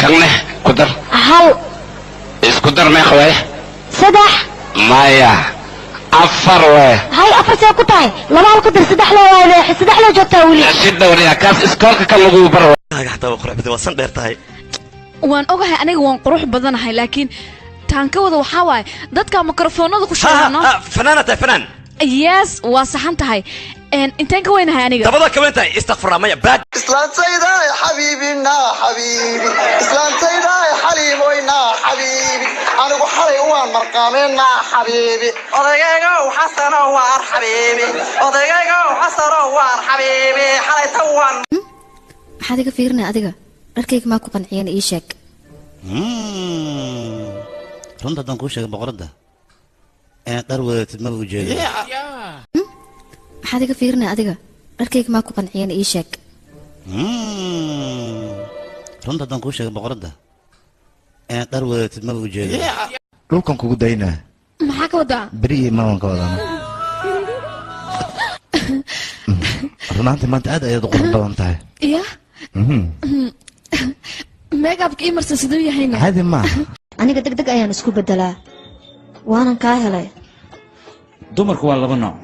كلمة قدر هل إيش قدر ما خوي سدح مايا أفر وين هاي أفر سيكوتاي لما القدر سدح لو سدح لو جبتها ولي أشد دوريا كاس إسكالك كان لغو برو حتى وقرح بدي وصل ديرتاي waan ogahay aniga waan qurux badanahay laakiin taan ka wada waxa waay dadka mikrofoonada ku sheegano fanaanata fanaan yes waa saxan tahay intaan ka weynahay aniga dabada ka weyntahay istaghfar maya baad islaan saydaa xabiibina xabiibi islaan saydaa xaliimoyna xabiibi anigu xalay waan marqaameena xabiibi odagayga xasano waan xabiibi odagayga xasano waan xabiibi xalay tawan maxaad iga fiirinay adiga dharkayga maa ku qanciyeen ii sheeg runta haddaan kuu sheegay boqoradda inaad dhar wadatid maba ujeedo maxaad iga fiirinay adiga dharkayga maa ku qanciyeen ii sheeg runta haddaan kuu sheegay boqoradda inaad dhar wadatid maba ujeedo dhulkan kugu daynaa maxaa ka wadaa beri iyo maawan ka wadana runaantii maanta aad ayaad u qurux badan tahay ya meegabka ii marsan siduu yahayna caadi maaha aniga degdeg ayaan isku bedelaa waanan kaa helay dumarku waa laba nooc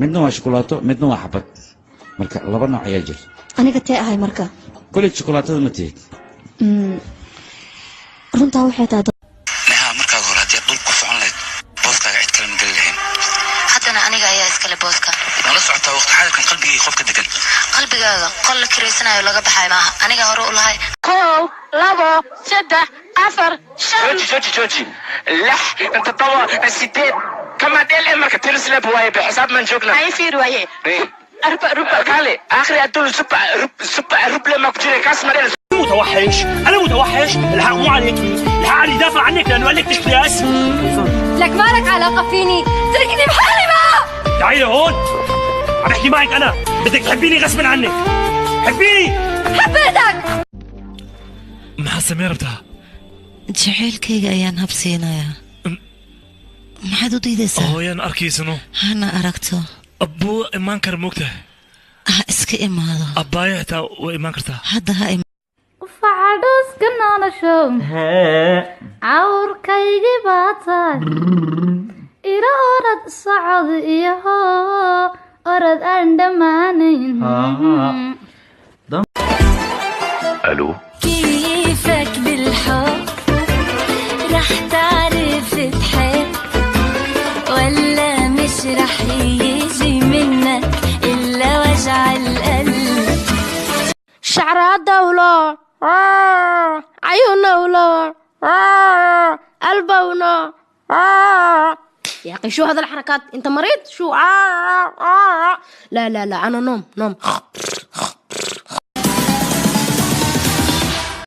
midna waa shukulaato midna waa xabad marka laba nooc ayaa jira aniga tee ahay marka kolej shukulaatada ma tihid runtaa waxay tahay neha markaad hore haddii dhul ku socon lahayd booskaaga cid kale ma geli lahayn haddana aniga ayaa iskale booska nala socotaa waqti xaadirkan qalbigii qofka degan qalbigaaga qol la kiraysanayo laga baxay maaha aniga hore u lahay kow labo saddex afar shan جوجي لح أنت طبعا الستات كما ديل إمرك تلسلب واي بحساب من جوجنا ay fiir waaye ربع قالي آخر أدول سبع لما كتير كاس مريض متوحش انا متوحش الحق مو عليك الحق علي يدافع عنك لانه قال لك تشترياس لك مالك علاقه فيني تركني بحالي بقى تعالي هون عم احكي معك انا بدك تحبيني غصبا عنك حبيني حبيتك maxaa samee rabtaa jaceylkayga ayaan habsiinayaa maxaad u diidaysaa hooyaan arkaysano hana aragto abbuu imaan kara moogtahay ha iska imaado abbaaya xitaa way imaan kartaa hadda ha facadhuska nolosho cawrkaygii baa tahay ila orad socod iyo orad aan dhammaanayn ألو كيفك بالحب رح تعرف تحب ولا مش رح يجي منك إلا وجع القلب شعرها دولة عيونها ولا قلبها يا أخي شو هذا الحركات أنت مريض شو لا لا لا أنا نوم